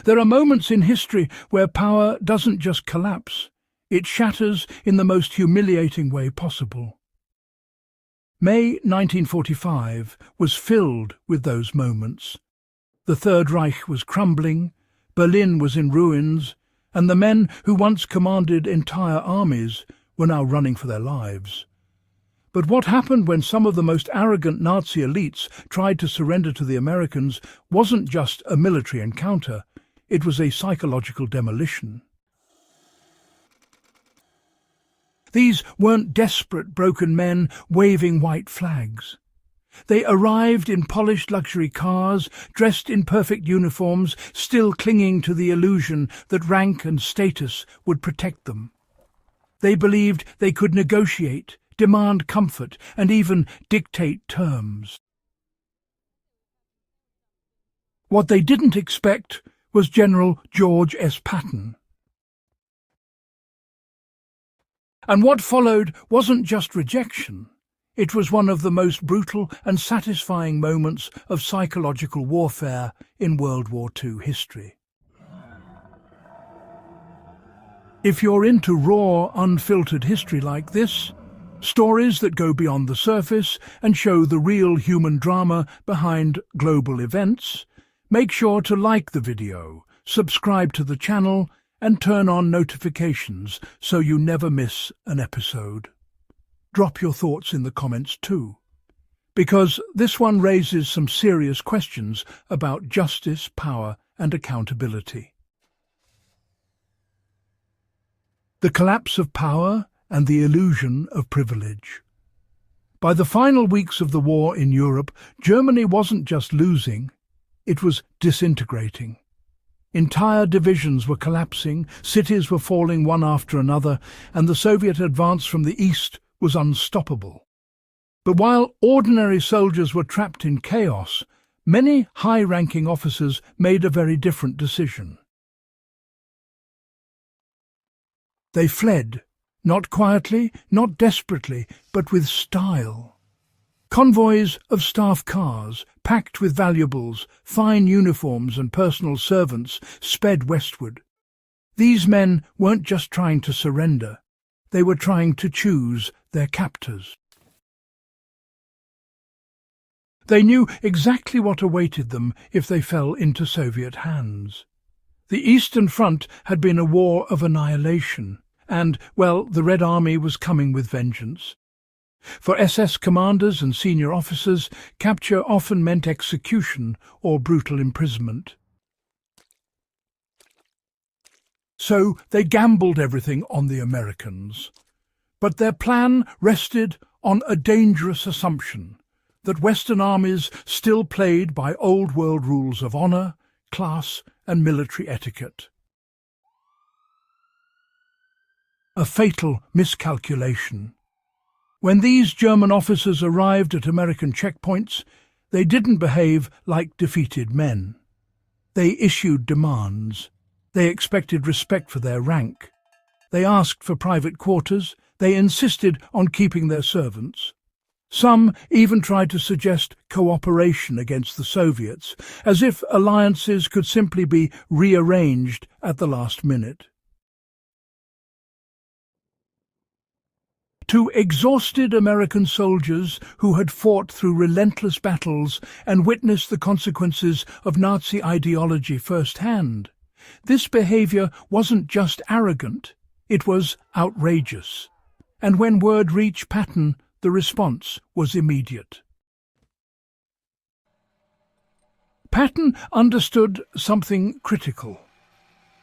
There are moments in history where power doesn't just collapse, it shatters in the most humiliating way possible. May 1945 was filled with those moments. The Third Reich was crumbling, Berlin was in ruins, and the men who once commanded entire armies were now running for their lives. But what happened when some of the most arrogant Nazi elites tried to surrender to the Americans wasn't just a military encounter, it was a psychological demolition. These weren't desperate, broken men waving white flags. They arrived in polished luxury cars, dressed in perfect uniforms, still clinging to the illusion that rank and status would protect them. They believed they could negotiate, demand comfort, and even dictate terms. What they didn't expect was General George S. Patton. And what followed wasn't just rejection. It was one of the most brutal and satisfying moments of psychological warfare in World War II history. If you're into raw, unfiltered history like this, stories that go beyond the surface and show the real human drama behind global events, make sure to like the video, subscribe to the channel, and turn on notifications so you never miss an episode. Drop your thoughts in the comments too, because this one raises some serious questions about justice, power, and accountability. The collapse of power and the illusion of privilege. By the final weeks of the war in Europe, Germany wasn't just losing, it was disintegrating. Entire divisions were collapsing, cities were falling one after another, and the Soviet advance from the east was unstoppable. But while ordinary soldiers were trapped in chaos, many high-ranking officers made a very different decision. They fled, not quietly, not desperately, but with style. Convoys of staff cars, packed with valuables, fine uniforms and personal servants, sped westward. These men weren't just trying to surrender, they were trying to choose their captors. They knew exactly what awaited them if they fell into Soviet hands. The Eastern Front had been a war of annihilation, and, well, the Red Army was coming with vengeance. For SS commanders and senior officers, capture often meant execution or brutal imprisonment. So they gambled everything on the Americans. But their plan rested on a dangerous assumption that Western armies still played by old-world rules of honor, class, and military etiquette. A fatal miscalculation. When these German officers arrived at American checkpoints, they didn't behave like defeated men. They issued demands. They expected respect for their rank. They asked for private quarters. They insisted on keeping their servants. Some even tried to suggest cooperation against the Soviets, as if alliances could simply be rearranged at the last minute. To exhausted American soldiers who had fought through relentless battles and witnessed the consequences of Nazi ideology firsthand, this behavior wasn't just arrogant, it was outrageous. And when word reached Patton, the response was immediate. Patton understood something critical.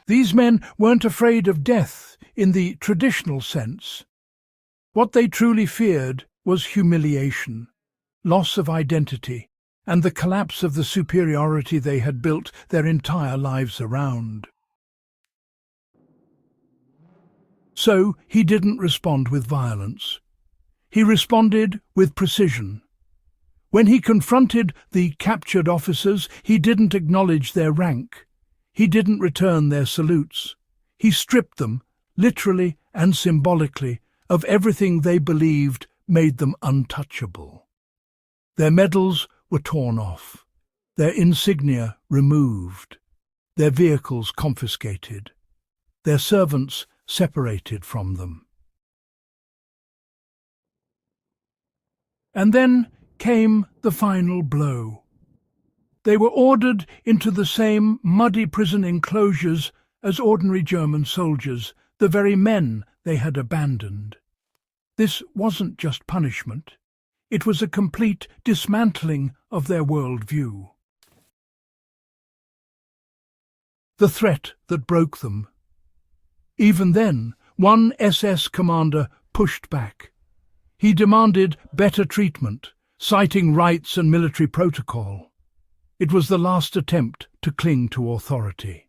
These men weren't afraid of death in the traditional sense. What they truly feared was humiliation, loss of identity, and the collapse of the superiority they had built their entire lives around. So he didn't respond with violence. He responded with precision. When he confronted the captured officers, he didn't acknowledge their rank. He didn't return their salutes. He stripped them, literally and symbolically, of everything they believed made them untouchable. Their medals were torn off, their insignia removed, their vehicles confiscated, their servants separated from them. And then came the final blow. They were ordered into the same muddy prison enclosures as ordinary German soldiers, the very men they had abandoned. This wasn't just punishment. It was a complete dismantling of their worldview. The threat that broke them. Even then, one SS commander pushed back. He demanded better treatment, citing rights and military protocol. It was the last attempt to cling to authority.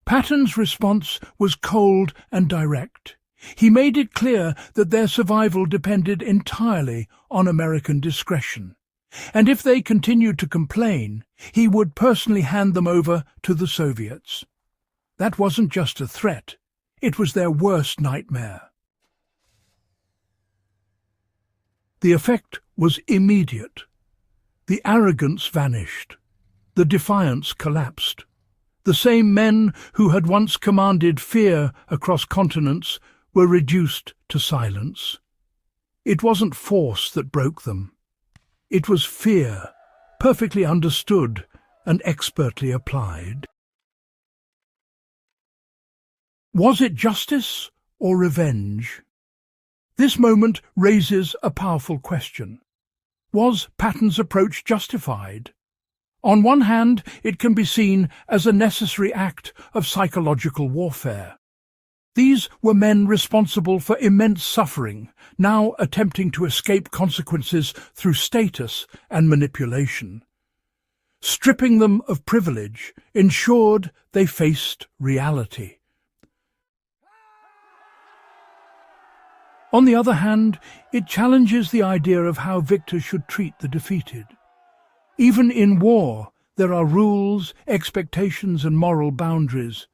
Patton's response was cold and direct. He made it clear that their survival depended entirely on American discretion, and if they continued to complain, he would personally hand them over to the Soviets. That wasn't just a threat, it was their worst nightmare. The effect was immediate. The arrogance vanished. The defiance collapsed. The same men who had once commanded fear across continents were reduced to silence. It wasn't force that broke them. It was fear, perfectly understood and expertly applied. Was it justice or revenge? This moment raises a powerful question. Was Patton's approach justified? On one hand, it can be seen as a necessary act of psychological warfare. These were men responsible for immense suffering, now attempting to escape consequences through status and manipulation. Stripping them of privilege ensured they faced reality. On the other hand, it challenges the idea of how victors should treat the defeated. Even in war, there are rules, expectations, and moral boundaries.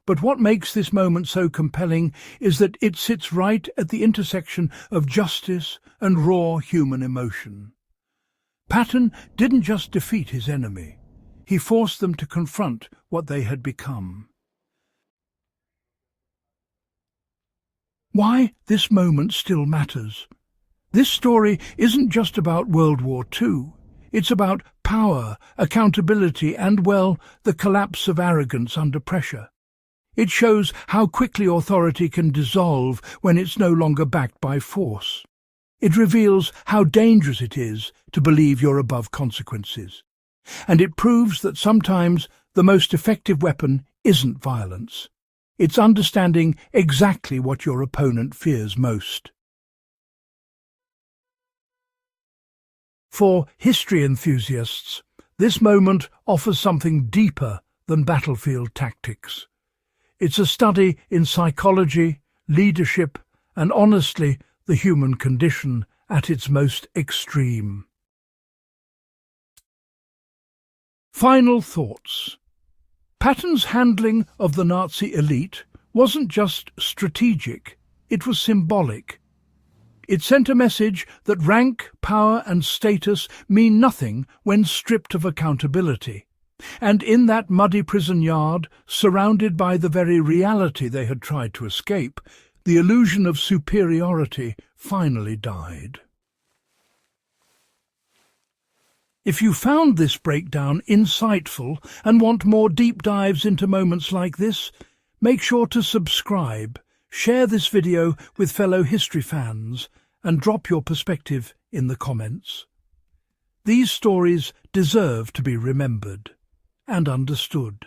But what makes this moment so compelling is that it sits right at the intersection of justice and raw human emotion. Patton didn't just defeat his enemy, he forced them to confront what they had become. Why this moment still matters. This story isn't just about World War II. It's about power, accountability, and, well, the collapse of arrogance under pressure. It shows how quickly authority can dissolve when it's no longer backed by force. It reveals how dangerous it is to believe you're above consequences. And it proves that sometimes the most effective weapon isn't violence. It's understanding exactly what your opponent fears most. For history enthusiasts, this moment offers something deeper than battlefield tactics. It's a study in psychology, leadership, and honestly, the human condition at its most extreme. Final thoughts. Patton's handling of the Nazi elite wasn't just strategic, it was symbolic. It sent a message that rank, power, and status mean nothing when stripped of accountability. And in that muddy prison yard, surrounded by the very reality they had tried to escape, the illusion of superiority finally died. If you found this breakdown insightful and want more deep dives into moments like this, make sure to subscribe, share this video with fellow history fans, and drop your perspective in the comments. These stories deserve to be remembered and understood.